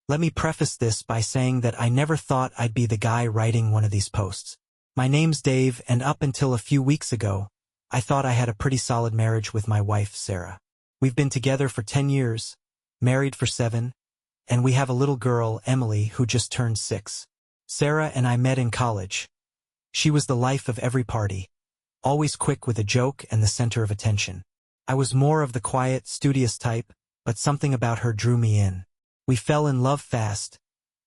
Let me preface this by saying that I never thought I'd be the guy writing one of these posts. My name's Dave, and up until a few weeks ago, I thought I had a pretty solid marriage with my wife, Sarah. We've been together for 10 years, married for 7, and we have a little girl, Emily, who just turned 6. Sarah and I met in college. She was the life of every party, always quick with a joke and the center of attention. I was more of the quiet, studious type, but something about her drew me in. We fell in love fast,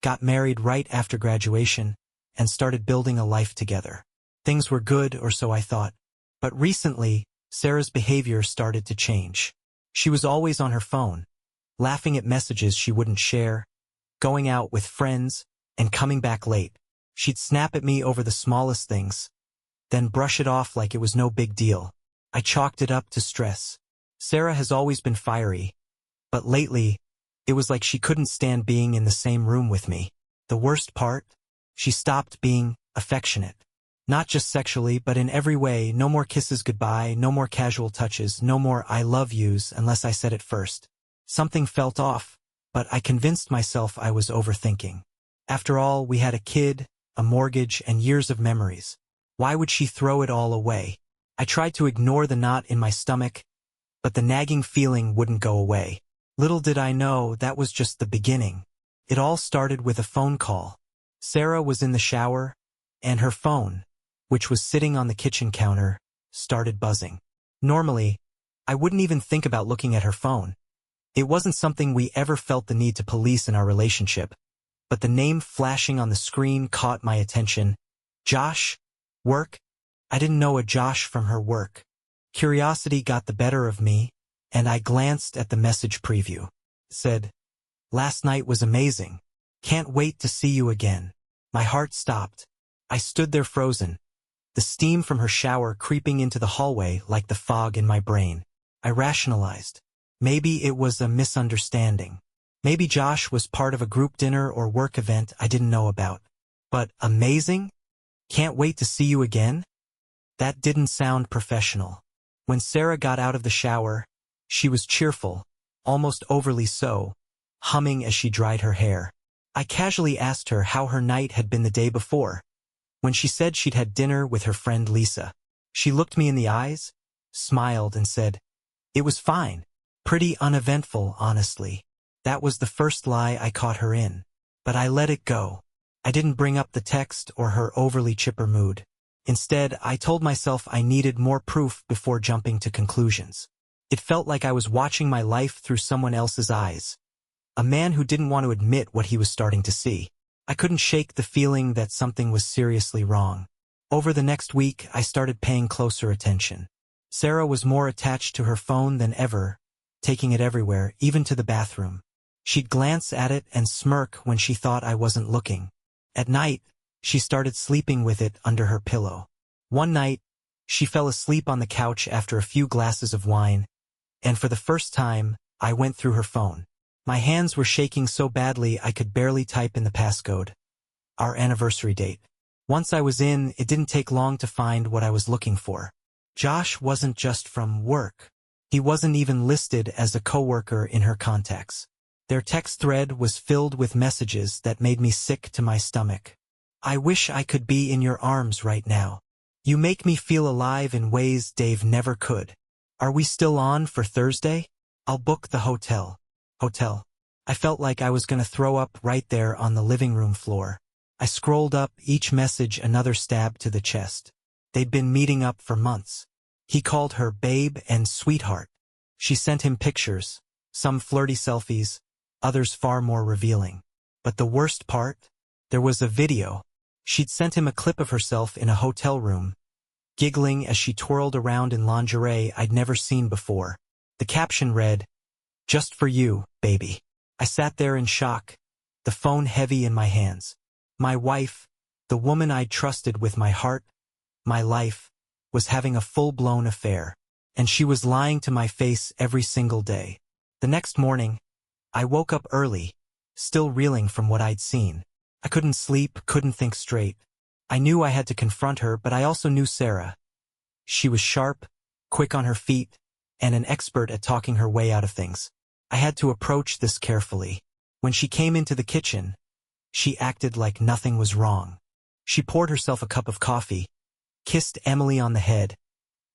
got married right after graduation, and started building a life together. Things were good, or so I thought. But recently, Sarah's behavior started to change. She was always on her phone, laughing at messages she wouldn't share, going out with friends, and coming back late. She'd snap at me over the smallest things, then brush it off like it was no big deal. I chalked it up to stress. Sarah has always been fiery, but lately, it was like she couldn't stand being in the same room with me. The worst part? She stopped being affectionate. Not just sexually, but in every way. No more kisses goodbye, no more casual touches, no more I love yous unless I said it first. Something felt off, but I convinced myself I was overthinking. After all, we had a kid, a mortgage, and years of memories. Why would she throw it all away? I tried to ignore the knot in my stomach, but the nagging feeling wouldn't go away. Little did I know that was just the beginning. It all started with a phone call. Sarah was in the shower, and her phone, which was sitting on the kitchen counter, started buzzing. Normally, I wouldn't even think about looking at her phone. It wasn't something we ever felt the need to police in our relationship, but the name flashing on the screen caught my attention. Josh? Work? I didn't know a Josh from her work. Curiosity got the better of me, and I glanced at the message preview. It said, "Last night was amazing. Can't wait to see you again." My heart stopped. I stood there frozen, the steam from her shower creeping into the hallway like the fog in my brain. I rationalized. Maybe it was a misunderstanding. Maybe Josh was part of a group dinner or work event I didn't know about. But amazing? Can't wait to see you again? That didn't sound professional. When Sarah got out of the shower, she was cheerful, almost overly so, humming as she dried her hair. I casually asked her how her night had been the day before. When she said she'd had dinner with her friend Lisa, she looked me in the eyes, smiled, and said, "It was fine. Pretty uneventful, honestly." That was the first lie I caught her in. But I let it go. I didn't bring up the text or her overly chipper mood. Instead, I told myself I needed more proof before jumping to conclusions. It felt like I was watching my life through someone else's eyes. A man who didn't want to admit what he was starting to see. I couldn't shake the feeling that something was seriously wrong. Over the next week, I started paying closer attention. Sarah was more attached to her phone than ever, taking it everywhere, even to the bathroom. She'd glance at it and smirk when she thought I wasn't looking. At night, she started sleeping with it under her pillow. One night, she fell asleep on the couch after a few glasses of wine, and for the first time, I went through her phone. My hands were shaking so badly I could barely type in the passcode. Our anniversary date. Once I was in, it didn't take long to find what I was looking for. Josh wasn't just from work. He wasn't even listed as a coworker in her contacts. Their text thread was filled with messages that made me sick to my stomach. "I wish I could be in your arms right now. You make me feel alive in ways Dave never could. Are we still on for Thursday? I'll book the hotel." Hotel. I felt like I was going to throw up right there on the living room floor. I scrolled up, each message another stab to the chest. They'd been meeting up for months. He called her babe and sweetheart. She sent him pictures, some flirty selfies, others far more revealing. But the worst part? There was a video. She'd sent him a clip of herself in a hotel room, giggling as she twirled around in lingerie I'd never seen before. The caption read, "Just for you, baby." I sat there in shock, the phone heavy in my hands. My wife, the woman I'd trusted with my heart, my life, was having a full-blown affair, and she was lying to my face every single day. The next morning, I woke up early, still reeling from what I'd seen. I couldn't sleep, couldn't think straight. I knew I had to confront her, but I also knew Sarah. She was sharp, quick on her feet, and an expert at talking her way out of things. I had to approach this carefully. When she came into the kitchen, she acted like nothing was wrong. She poured herself a cup of coffee, kissed Emily on the head,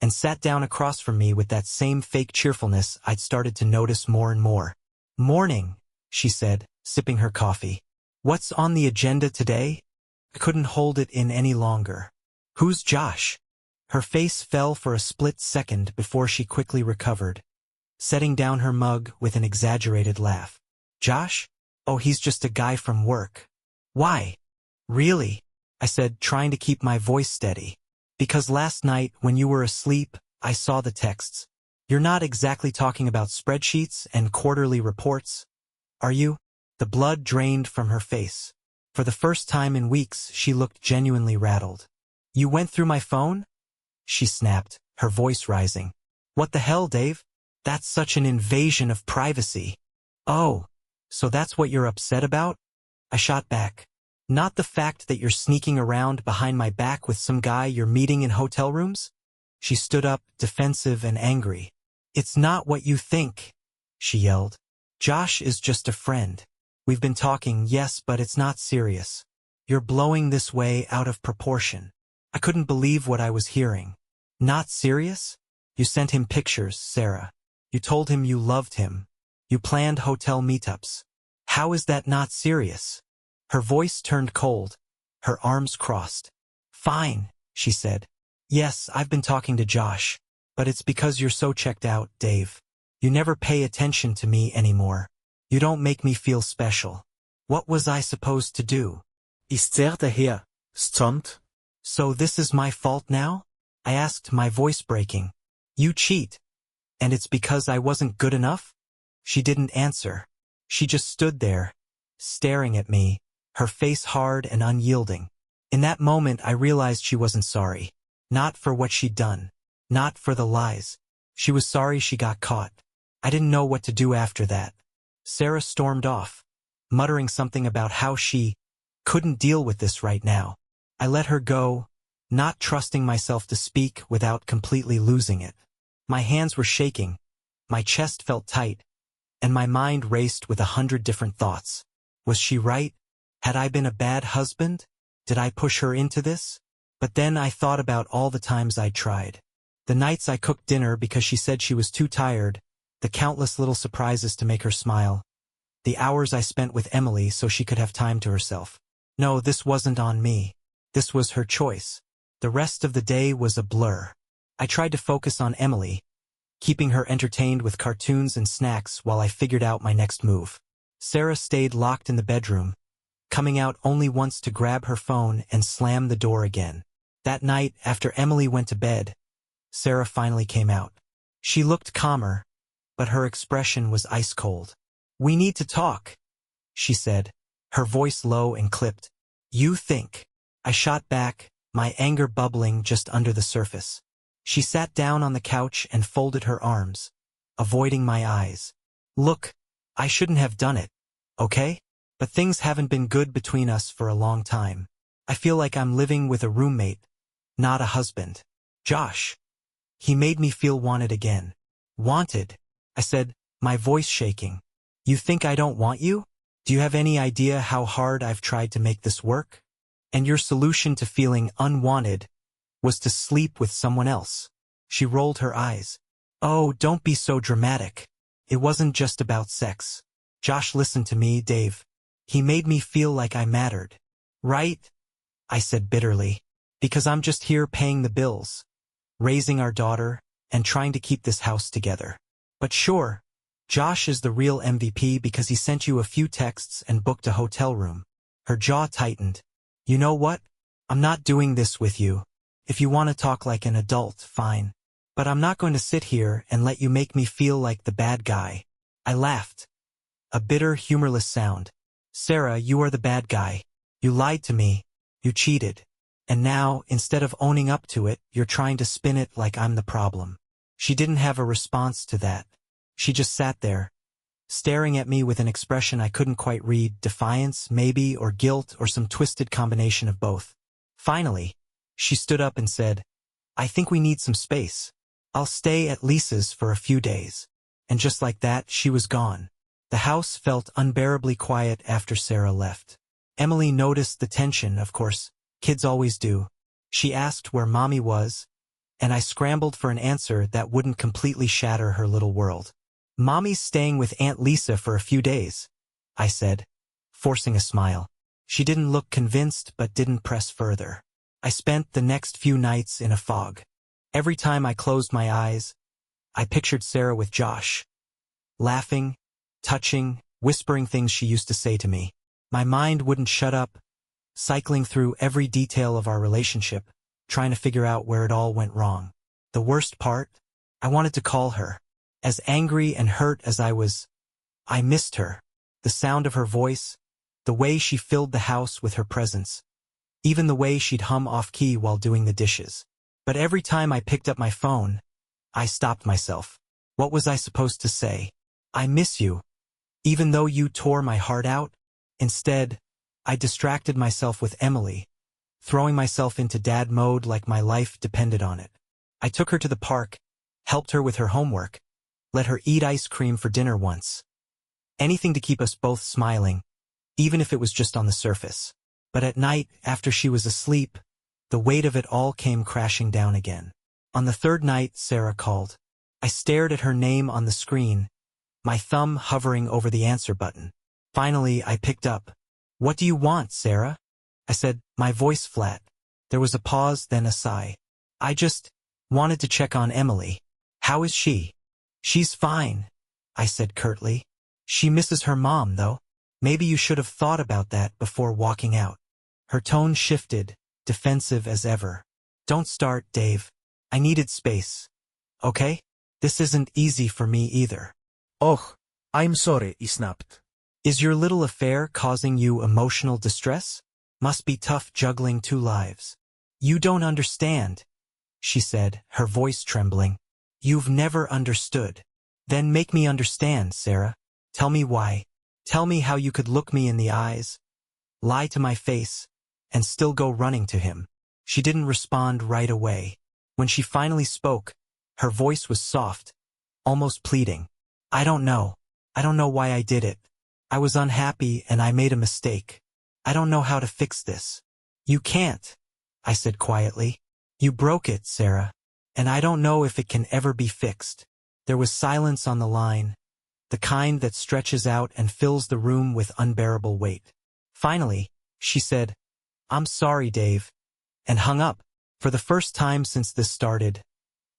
and sat down across from me with that same fake cheerfulness I'd started to notice more and more. "Morning," she said, sipping her coffee. "What's on the agenda today?" I couldn't hold it in any longer. "Who's Josh?" Her face fell for a split second before she quickly recovered, setting down her mug with an exaggerated laugh. "Josh? Oh, he's just a guy from work." "Why?" "Really?" I said, trying to keep my voice steady. "Because last night, when you were asleep, I saw the texts. You're not exactly talking about spreadsheets and quarterly reports, are you?" The blood drained from her face. For the first time in weeks, she looked genuinely rattled. "You went through my phone?" she snapped, her voice rising. "What the hell, Dave? That's such an invasion of privacy." "Oh, so that's what you're upset about?" I shot back. "Not the fact that you're sneaking around behind my back with some guy you're meeting in hotel rooms?" She stood up, defensive and angry. "It's not what you think," she yelled. "Josh is just a friend. We've been talking, yes, but it's not serious. You're blowing this way out of proportion." I couldn't believe what I was hearing. "Not serious? You sent him pictures, Sarah. You told him you loved him. You planned hotel meetups. How is that not serious?" Her voice turned cold, her arms crossed. "Fine," she said. "Yes, I've been talking to Josh, but it's because you're so checked out, Dave. You never pay attention to me anymore. You don't make me feel special. What was I supposed to do?" Ist daher stunt? "So this is my fault now?" I asked, my voice breaking. "You cheat. And it's because I wasn't good enough?" She didn't answer. She just stood there, staring at me, her face hard and unyielding. In that moment, I realized she wasn't sorry. Not for what she'd done. Not for the lies. She was sorry she got caught. I didn't know what to do after that. Sarah stormed off, muttering something about how she couldn't deal with this right now. I let her go, not trusting myself to speak without completely losing it. My hands were shaking, my chest felt tight, and my mind raced with 100 different thoughts. Was she right? Had I been a bad husband? Did I push her into this? But then I thought about all the times I'd tried. The nights I cooked dinner because she said she was too tired, the countless little surprises to make her smile, the hours I spent with Emily so she could have time to herself. No, this wasn't on me. This was her choice. The rest of the day was a blur. I tried to focus on Emily, keeping her entertained with cartoons and snacks while I figured out my next move. Sarah stayed locked in the bedroom, coming out only once to grab her phone and slam the door again. That night, after Emily went to bed, Sarah finally came out. She looked calmer, but her expression was ice cold. "We need to talk," she said, her voice low and clipped. "You think?" I shot back, my anger bubbling just under the surface. She sat down on the couch and folded her arms, avoiding my eyes. "Look, I shouldn't have done it, okay? But things haven't been good between us for a long time. I feel like I'm living with a roommate, not a husband. Josh. He made me feel wanted again." "Wanted?" I said, my voice shaking. "You think I don't want you? Do you have any idea how hard I've tried to make this work? And your solution to feeling unwanted was to sleep with someone else." She rolled her eyes. "Oh, don't be so dramatic. It wasn't just about sex. Josh listened to me, Dave. He made me feel like I mattered." "Right?" I said bitterly. "Because I'm just here paying the bills, raising our daughter, and trying to keep this house together. But sure, Josh is the real MVP because he sent you a few texts and booked a hotel room." Her jaw tightened. "You know what? I'm not doing this with you. If you want to talk like an adult, fine. But I'm not going to sit here and let you make me feel like the bad guy." I laughed. A bitter, humorless sound. "Sarah, you are the bad guy. You lied to me. You cheated. And now, instead of owning up to it, you're trying to spin it like I'm the problem." She didn't have a response to that. She just sat there, staring at me with an expression I couldn't quite read, defiance, maybe, or guilt, or some twisted combination of both. Finally, she stood up and said, "I think we need some space. I'll stay at Lisa's for a few days." And just like that, she was gone. The house felt unbearably quiet after Sarah left. Emily noticed the tension, of course. Kids always do. She asked where Mommy was, and I scrambled for an answer that wouldn't completely shatter her little world. "Mommy's staying with Aunt Lisa for a few days," I said, forcing a smile. She didn't look convinced but didn't press further. I spent the next few nights in a fog. Every time I closed my eyes, I pictured Sarah with Josh, laughing, touching, whispering things she used to say to me. My mind wouldn't shut up, cycling through every detail of our relationship, trying to figure out where it all went wrong. The worst part? I wanted to call her. As angry and hurt as I was, I missed her. The sound of her voice, the way she filled the house with her presence, even the way she'd hum off-key while doing the dishes. But every time I picked up my phone, I stopped myself. What was I supposed to say? "I miss you, even though you tore my heart out?" Instead, I distracted myself with Emily, throwing myself into dad mode like my life depended on it. I took her to the park, helped her with her homework, let her eat ice cream for dinner once. Anything to keep us both smiling, even if it was just on the surface. But at night, after she was asleep, the weight of it all came crashing down again. On the third night, Sarah called. I stared at her name on the screen, my thumb hovering over the answer button. Finally, I picked up. "What do you want, Sarah?" I said, my voice flat. There was a pause, then a sigh. "I just wanted to check on Emily. How is she?" "She's fine," I said curtly. "She misses her mom, though. Maybe you should have thought about that before walking out." Her tone shifted, defensive as ever. "Don't start, Dave. I needed space. Okay? This isn't easy for me either." "Oh, I'm sorry," he snapped. "Is your little affair causing you emotional distress? Must be tough juggling two lives." "You don't understand," she said, her voice trembling. "You've never understood." "Then make me understand, Sarah. Tell me why. Tell me how you could look me in the eyes, lie to my face, and still go running to him." She didn't respond right away. When she finally spoke, her voice was soft, almost pleading. "I don't know. I don't know why I did it. I was unhappy and I made a mistake. I don't know how to fix this." "You can't," I said quietly. "You broke it, Sarah, and I don't know if it can ever be fixed." There was silence on the line, the kind that stretches out and fills the room with unbearable weight. Finally, she said, "I'm sorry, Dave," and hung up. For the first time since this started,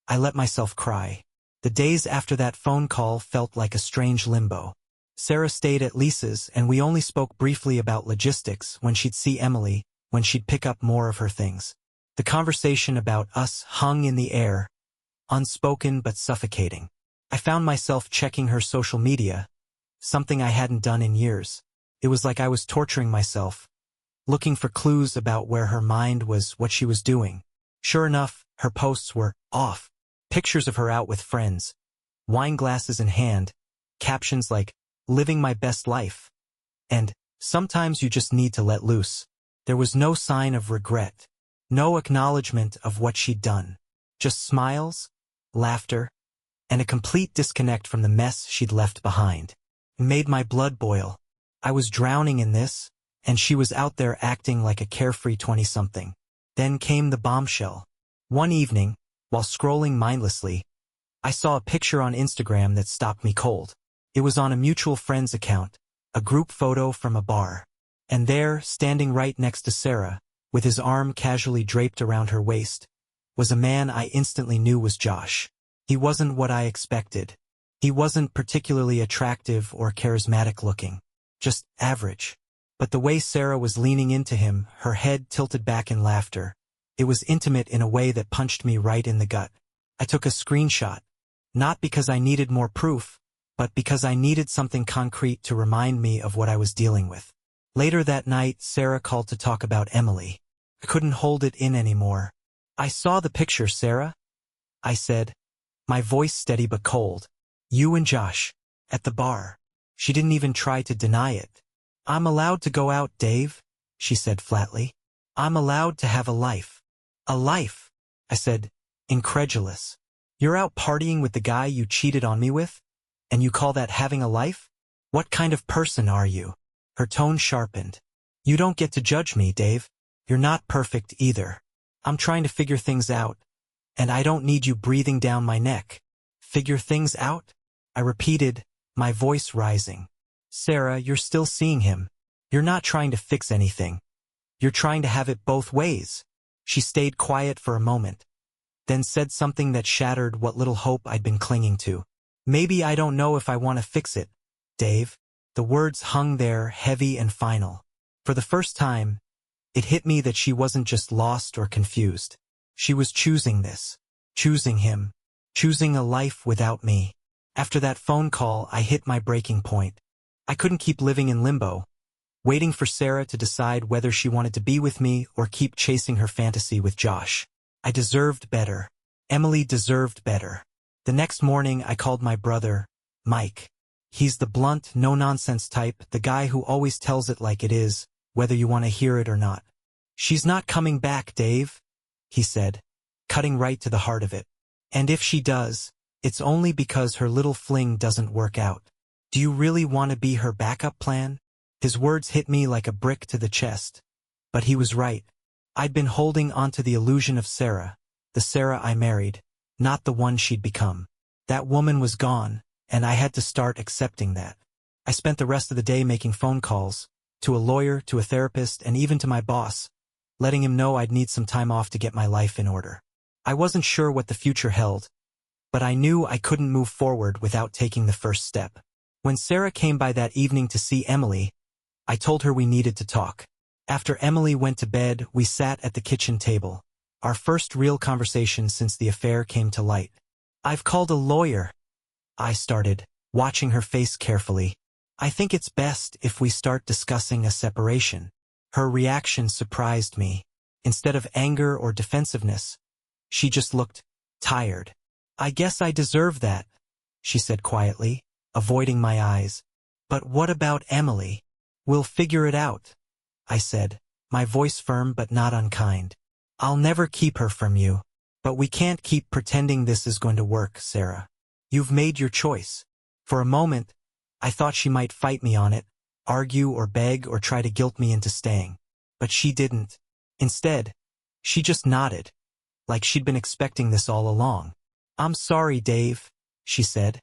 I let myself cry. The days after that phone call felt like a strange limbo. Sarah stayed at Lisa's and we only spoke briefly about logistics, when she'd see Emily, when she'd pick up more of her things. The conversation about us hung in the air, unspoken but suffocating. I found myself checking her social media, something I hadn't done in years. It was like I was torturing myself, looking for clues about where her mind was, what she was doing. Sure enough, her posts were off. Pictures of her out with friends, wine glasses in hand, captions like, "Living my best life," and, "Sometimes you just need to let loose." There was no sign of regret, no acknowledgement of what she'd done. Just smiles, laughter, and a complete disconnect from the mess she'd left behind. It made my blood boil. I was drowning in this, and she was out there acting like a carefree 20-something. Then came the bombshell. One evening, while scrolling mindlessly, I saw a picture on Instagram that stopped me cold. It was on a mutual friend's account, a group photo from a bar. And there, standing right next to Sarah, with his arm casually draped around her waist, was a man I instantly knew was Josh. He wasn't what I expected. He wasn't particularly attractive or charismatic looking, just average. But the way Sarah was leaning into him, her head tilted back in laughter, it was intimate in a way that punched me right in the gut. I took a screenshot, not because I needed more proof, but because I needed something concrete to remind me of what I was dealing with. Later that night, Sarah called to talk about Emily. I couldn't hold it in anymore. "I saw the picture, Sarah," I said, my voice steady but cold. "You and Josh, at the bar." She didn't even try to deny it. "I'm allowed to go out, Dave," she said flatly. "I'm allowed to have a life." "A life?" I said, incredulous. "You're out partying with the guy you cheated on me with, and you call that having a life? What kind of person are you? Her tone sharpened. You don't get to judge me, Dave. You're not perfect either. I'm trying to figure things out, and I don't need you breathing down my neck. Figure things out? I repeated, my voice rising. Sarah, you're still seeing him. You're not trying to fix anything. You're trying to have it both ways. She stayed quiet for a moment, then said something that shattered what little hope I'd been clinging to. Maybe I don't know if I want to fix it, Dave. The words hung there, heavy and final. For the first time, it hit me that she wasn't just lost or confused. She was choosing this. Choosing him. Choosing a life without me. After that phone call, I hit my breaking point. I couldn't keep living in limbo, waiting for Sarah to decide whether she wanted to be with me or keep chasing her fantasy with Josh. I deserved better. Emily deserved better. The next morning, I called my brother, Mike. He's the blunt, no-nonsense type, the guy who always tells it like it is, whether you want to hear it or not. She's not coming back, Dave, he said, cutting right to the heart of it. And if she does, it's only because her little fling doesn't work out. Do you really want to be her backup plan? His words hit me like a brick to the chest. But he was right. I'd been holding onto the illusion of Sarah, the Sarah I married, not the one she'd become. That woman was gone, and I had to start accepting that. I spent the rest of the day making phone calls, to a lawyer, to a therapist, and even to my boss, letting him know I'd need some time off to get my life in order. I wasn't sure what the future held, but I knew I couldn't move forward without taking the first step. When Sarah came by that evening to see Emily, I told her we needed to talk. After Emily went to bed, we sat at the kitchen table, our first real conversation since the affair came to light. I've called a lawyer, I started, watching her face carefully. I think it's best if we start discussing a separation. Her reaction surprised me. Instead of anger or defensiveness, she just looked tired. I guess I deserve that, she said quietly, avoiding my eyes. But what about Emily? We'll figure it out, I said, my voice firm but not unkind. I'll never keep her from you. But we can't keep pretending this is going to work, Sarah. You've made your choice. For a moment, I thought she might fight me on it, argue or beg or try to guilt me into staying. But she didn't. Instead, she just nodded, like she'd been expecting this all along. I'm sorry, Dave, she said.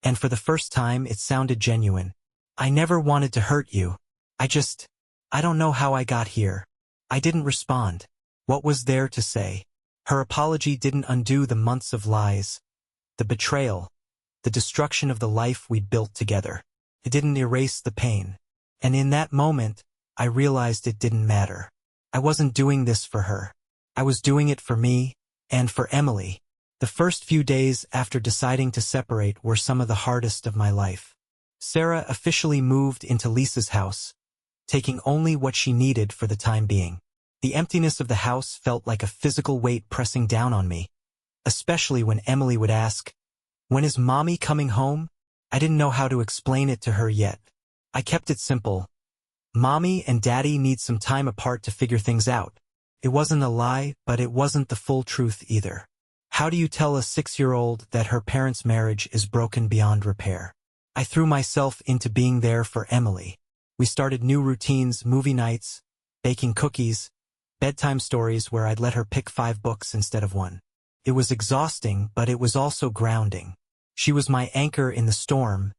And for the first time, it sounded genuine. I never wanted to hurt you. I don't know how I got here. I didn't respond. What was there to say? Her apology didn't undo the months of lies, the betrayal, the destruction of the life we'd built together. It didn't erase the pain. And in that moment, I realized it didn't matter. I wasn't doing this for her. I was doing it for me and for Emily. The first few days after deciding to separate were some of the hardest of my life. Sarah officially moved into Lisa's house, taking only what she needed for the time being. The emptiness of the house felt like a physical weight pressing down on me, especially when Emily would ask, "When is Mommy coming home?" I didn't know how to explain it to her yet. I kept it simple. Mommy and Daddy need some time apart to figure things out. It wasn't a lie, but it wasn't the full truth either. How do you tell a 6-year-old that her parents' marriage is broken beyond repair? I threw myself into being there for Emily. We started new routines, movie nights, baking cookies, bedtime stories where I'd let her pick 5 books instead of 1. It was exhausting, but it was also grounding. She was my anchor in the storm,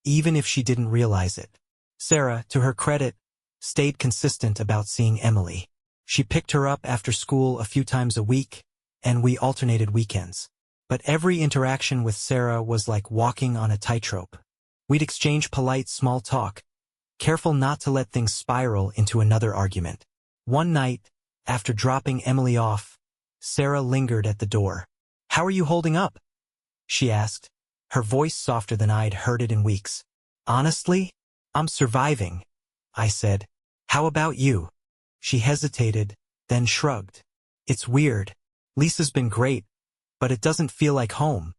even if she didn't realize it. Sarah, to her credit, stayed consistent about seeing Emily. She picked her up after school a few times a week, and we alternated weekends. But every interaction with Sarah was like walking on a tightrope. We'd exchange polite small talk, careful not to let things spiral into another argument. One night, after dropping Emily off, Sarah lingered at the door. "How are you holding up?" she asked, her voice softer than I'd heard it in weeks. "Honestly, I'm surviving," I said. "How about you?" She hesitated, then shrugged. "It's weird. Lisa's been great, but it doesn't feel like home,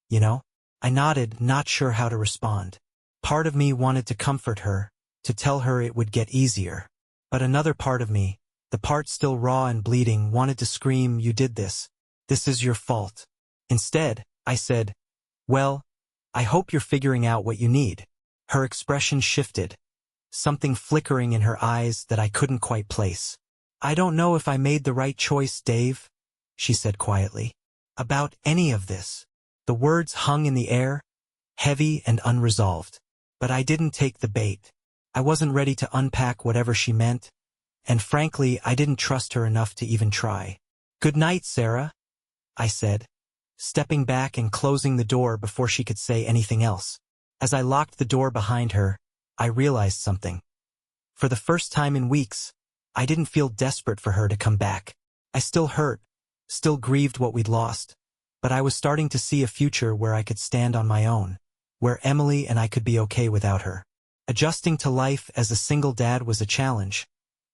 you know?" I nodded, not sure how to respond. Part of me wanted to comfort her, to tell her it would get easier. But another part of me, the part still raw and bleeding, wanted to scream, "You did this. This is your fault." Instead, I said, "Well, I hope you're figuring out what you need." Her expression shifted, something flickering in her eyes that I couldn't quite place. "I don't know if I made the right choice, Dave," she said quietly. "About any of this." The words hung in the air, heavy and unresolved. But I didn't take the bait. I wasn't ready to unpack whatever she meant, and frankly, I didn't trust her enough to even try. "Good night, Sarah," I said, stepping back and closing the door before she could say anything else. As I locked the door behind her, I realized something. For the first time in weeks, I didn't feel desperate for her to come back. I still hurt, still grieved what we'd lost, but I was starting to see a future where I could stand on my own, where Emily and I could be okay without her. Adjusting to life as a single dad was a challenge,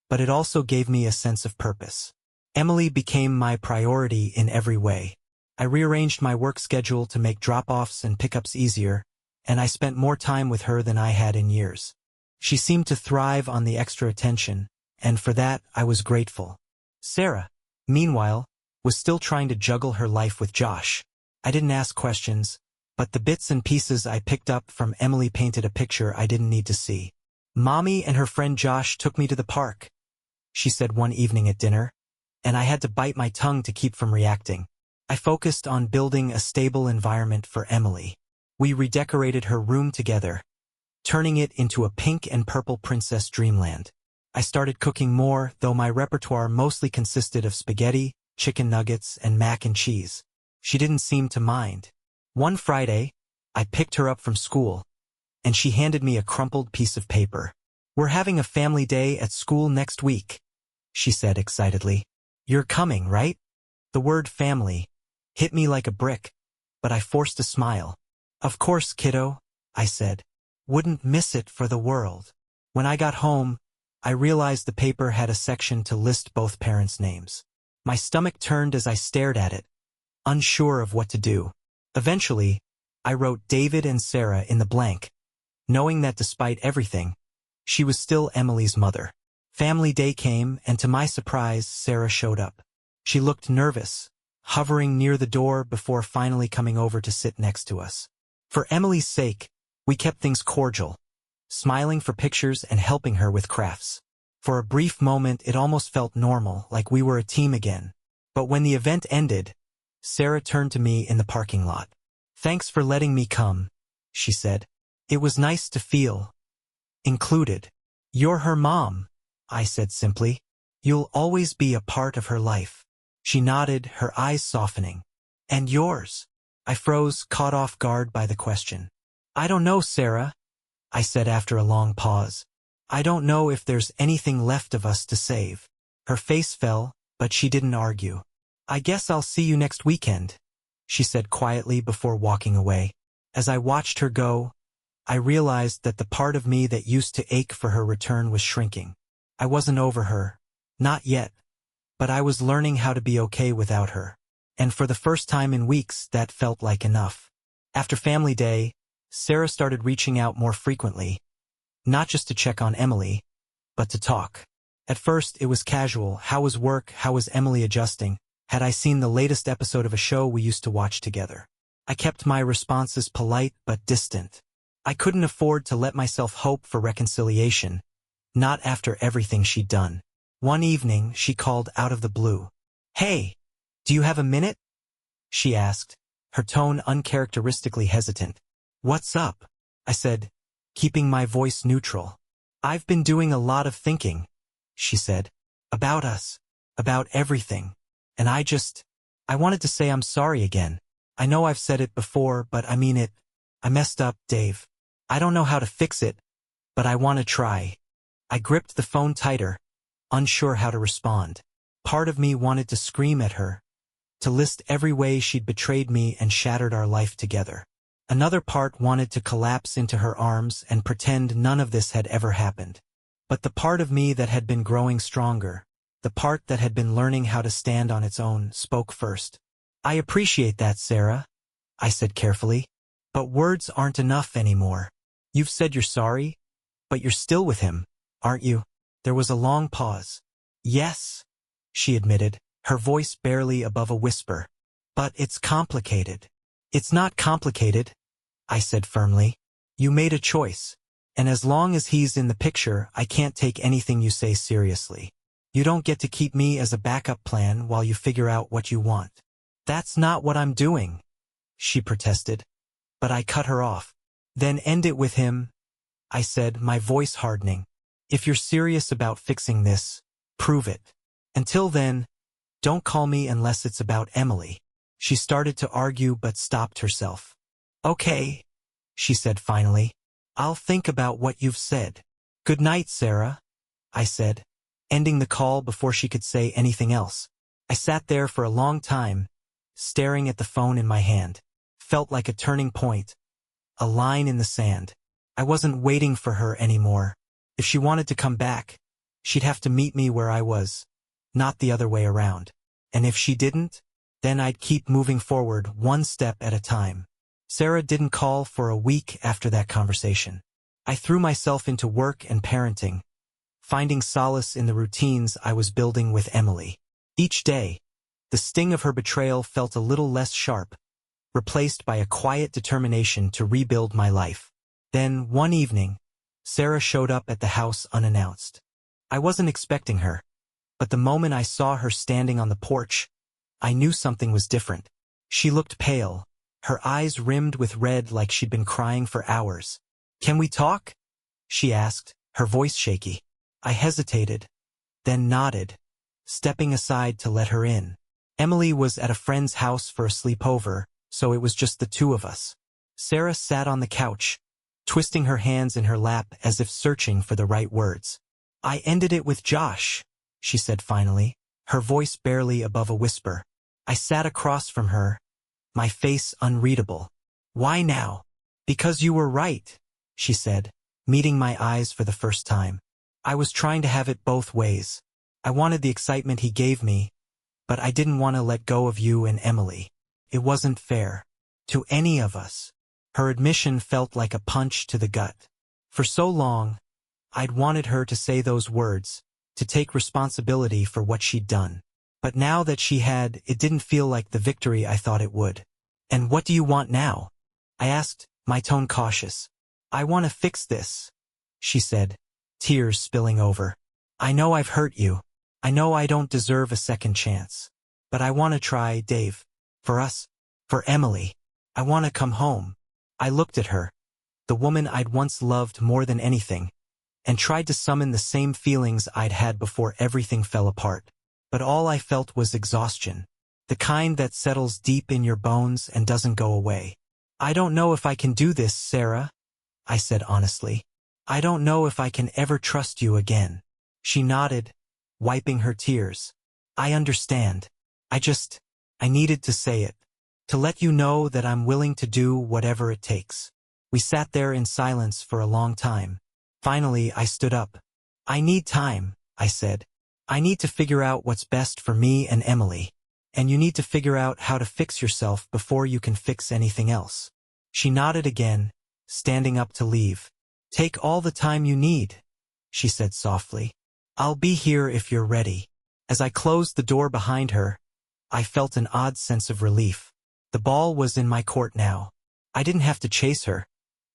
but it also gave me a sense of purpose. Emily became my priority in every way. I rearranged my work schedule to make drop-offs and pickups easier, and I spent more time with her than I had in years. She seemed to thrive on the extra attention, and for that I was grateful. Sarah, meanwhile, was still trying to juggle her life with Josh. I didn't ask questions, but the bits and pieces I picked up from Emily painted a picture I didn't need to see. "Mommy and her friend Josh took me to the park," she said one evening at dinner, and I had to bite my tongue to keep from reacting. I focused on building a stable environment for Emily. We redecorated her room together, turning it into a pink and purple princess dreamland. I started cooking more, though my repertoire mostly consisted of spaghetti, chicken nuggets, and mac and cheese. She didn't seem to mind. One Friday, I picked her up from school, and she handed me a crumpled piece of paper. "We're having a family day at school next week," she said excitedly. "You're coming, right?" The word family hit me like a brick, but I forced a smile. "Of course, kiddo," I said. "Wouldn't miss it for the world." When I got home, I realized the paper had a section to list both parents' names. My stomach turned as I stared at it, unsure of what to do. Eventually, I wrote David and Sarah in the blank, knowing that despite everything, she was still Emily's mother. Family day came, and to my surprise, Sarah showed up. She looked nervous, hovering near the door before finally coming over to sit next to us. For Emily's sake, we kept things cordial, smiling for pictures and helping her with crafts. For a brief moment, it almost felt normal, like we were a team again. But when the event ended, Sarah turned to me in the parking lot. "Thanks for letting me come," she said. "It was nice to feel included." "You're her mom," I said simply. "You'll always be a part of her life." She nodded, her eyes softening. "And yours?" I froze, caught off guard by the question. "I don't know, Sarah," I said after a long pause. "I don't know if there's anything left of us to save." Her face fell, but she didn't argue. "I guess I'll see you next weekend," she said quietly before walking away. As I watched her go, I realized that the part of me that used to ache for her return was shrinking. I wasn't over her, not yet, but I was learning how to be okay without her. And for the first time in weeks, that felt like enough. After family day, Sarah started reaching out more frequently, not just to check on Emily, but to talk. At first, it was casual. How was work? How was Emily adjusting? Had I seen the latest episode of a show we used to watch together? I kept my responses polite but distant. I couldn't afford to let myself hope for reconciliation, not after everything she'd done. One evening, she called out of the blue. "Hey, do you have a minute?" she asked, her tone uncharacteristically hesitant. "What's up?" I said, keeping my voice neutral. "I've been doing a lot of thinking," she said, "about us, about everything. And I wanted to say I'm sorry again. I know I've said it before, but I mean it. I messed up, Dave. I don't know how to fix it, but I want to try." I gripped the phone tighter, unsure how to respond. Part of me wanted to scream at her, to list every way she'd betrayed me and shattered our life together. Another part wanted to collapse into her arms and pretend none of this had ever happened. But the part of me that had been growing stronger, the part that had been learning how to stand on its own, spoke first. "I appreciate that, Sarah," I said carefully. "But words aren't enough anymore. You've said you're sorry, but you're still with him, aren't you?" There was a long pause. "Yes," she admitted, her voice barely above a whisper. "But it's complicated." "It's not complicated," I said firmly. "You made a choice. And as long as he's in the picture, I can't take anything you say seriously. You don't get to keep me as a backup plan while you figure out what you want. That's not what I'm doing, she protested. But I cut her off. Then end it with him, I said, my voice hardening. If you're serious about fixing this, prove it. Until then, don't call me unless it's about Emily. She started to argue but stopped herself. Okay, she said finally. I'll think about what you've said. Good night, Sarah, I said, ending the call before she could say anything else. I sat there for a long time, staring at the phone in my hand. Felt like a turning point, a line in the sand. I wasn't waiting for her anymore. If she wanted to come back, she'd have to meet me where I was, not the other way around. And if she didn't, then I'd keep moving forward one step at a time. Sarah didn't call for a week after that conversation. I threw myself into work and parenting, finding solace in the routines I was building with Emily. Each day, the sting of her betrayal felt a little less sharp, replaced by a quiet determination to rebuild my life. Then, one evening, Sarah showed up at the house unannounced. I wasn't expecting her, but the moment I saw her standing on the porch, I knew something was different. She looked pale, her eyes rimmed with red like she'd been crying for hours. "Can we talk?" she asked, her voice shaky. I hesitated, then nodded, stepping aside to let her in. Emily was at a friend's house for a sleepover, so it was just the two of us. Sarah sat on the couch, twisting her hands in her lap as if searching for the right words. "I ended it with Josh," she said finally, her voice barely above a whisper. I sat across from her, my face unreadable. "Why now?" "Because you were right," she said, meeting my eyes for the first time. I was trying to have it both ways. I wanted the excitement he gave me, but I didn't want to let go of you and Emily. It wasn't fair. To any of us. Her admission felt like a punch to the gut. For so long, I'd wanted her to say those words, to take responsibility for what she'd done. But now that she had, it didn't feel like the victory I thought it would. "And what do you want now?" I asked, my tone cautious. "I want to fix this," she said, tears spilling over. "I know I've hurt you. I know I don't deserve a second chance. But I want to try, Dave. For us. For Emily. I want to come home." I looked at her, the woman I'd once loved more than anything, and tried to summon the same feelings I'd had before everything fell apart. But all I felt was exhaustion. The kind that settles deep in your bones and doesn't go away. "I don't know if I can do this, Sarah," I said honestly. "I don't know if I can ever trust you again." She nodded, wiping her tears. "I understand. I needed to say it. To let you know that I'm willing to do whatever it takes." We sat there in silence for a long time. Finally, I stood up. "I need time," I said. "I need to figure out what's best for me and Emily. And you need to figure out how to fix yourself before you can fix anything else." She nodded again, standing up to leave. "Take all the time you need," she said softly. "I'll be here if you're ready." As I closed the door behind her, I felt an odd sense of relief. The ball was in my court now. I didn't have to chase her,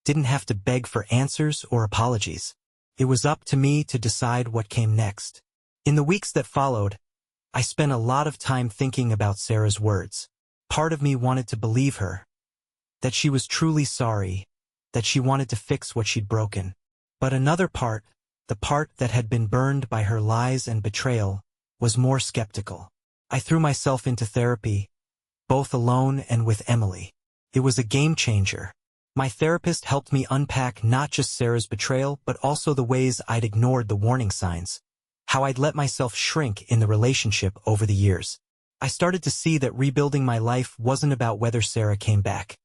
didn't have to beg for answers or apologies. It was up to me to decide what came next. In the weeks that followed, I spent a lot of time thinking about Sarah's words. Part of me wanted to believe her, that she was truly sorry, that she wanted to fix what she'd broken. But another part, the part that had been burned by her lies and betrayal, was more skeptical. I threw myself into therapy, both alone and with Emily. It was a game changer. My therapist helped me unpack not just Sarah's betrayal but also the ways I'd ignored the warning signs, how I'd let myself shrink in the relationship over the years. I started to see that rebuilding my life wasn't about whether Sarah came back.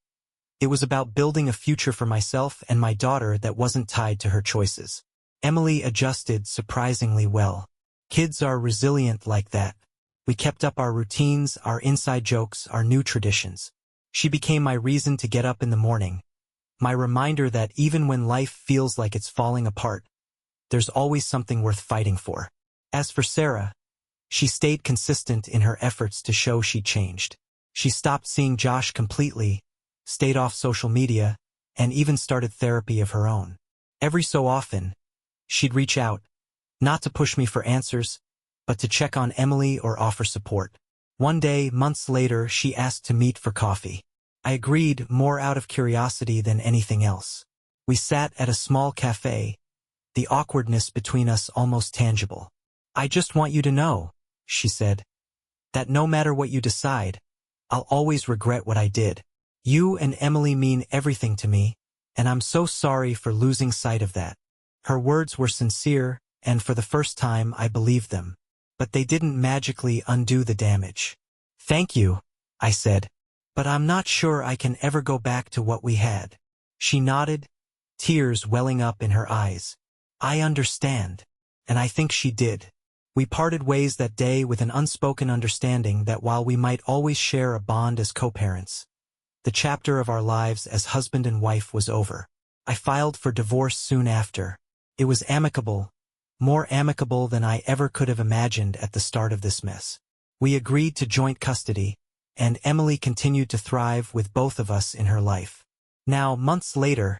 It was about building a future for myself and my daughter that wasn't tied to her choices. Emily adjusted surprisingly well. Kids are resilient like that. We kept up our routines, our inside jokes, our new traditions. She became my reason to get up in the morning, my reminder that even when life feels like it's falling apart, there's always something worth fighting for. As for Sarah, she stayed consistent in her efforts to show she'd changed. She stopped seeing Josh completely, stayed off social media, and even started therapy of her own. Every so often, she'd reach out, not to push me for answers, but to check on Emily or offer support. One day, months later, she asked to meet for coffee. I agreed, more out of curiosity than anything else. We sat at a small cafe, the awkwardness between us almost tangible. "I just want you to know," she said, "that no matter what you decide, I'll always regret what I did. You and Emily mean everything to me, and I'm so sorry for losing sight of that." Her words were sincere, and for the first time I believed them. But they didn't magically undo the damage. "Thank you," I said, "but I'm not sure I can ever go back to what we had." She nodded, tears welling up in her eyes. I understand. And I think she did. We parted ways that day with an unspoken understanding that while we might always share a bond as co-parents, the chapter of our lives as husband and wife was over. I filed for divorce soon after. It was amicable, more amicable than I ever could have imagined at the start of this mess. We agreed to joint custody, and Emily continued to thrive with both of us in her life. Now, months later,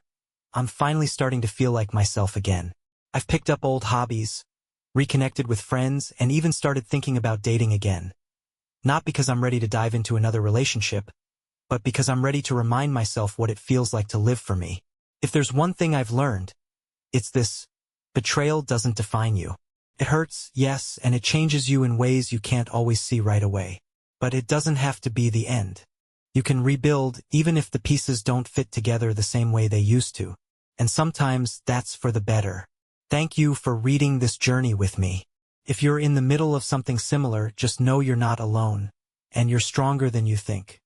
I'm finally starting to feel like myself again. I've picked up old hobbies, reconnected with friends, and even started thinking about dating again. Not because I'm ready to dive into another relationship, but because I'm ready to remind myself what it feels like to live for me. If there's one thing I've learned, it's this: betrayal doesn't define you. It hurts, yes, and it changes you in ways you can't always see right away. But it doesn't have to be the end. You can rebuild even if the pieces don't fit together the same way they used to. And sometimes that's for the better. Thank you for reading this journey with me. If you're in the middle of something similar, just know you're not alone, and you're stronger than you think.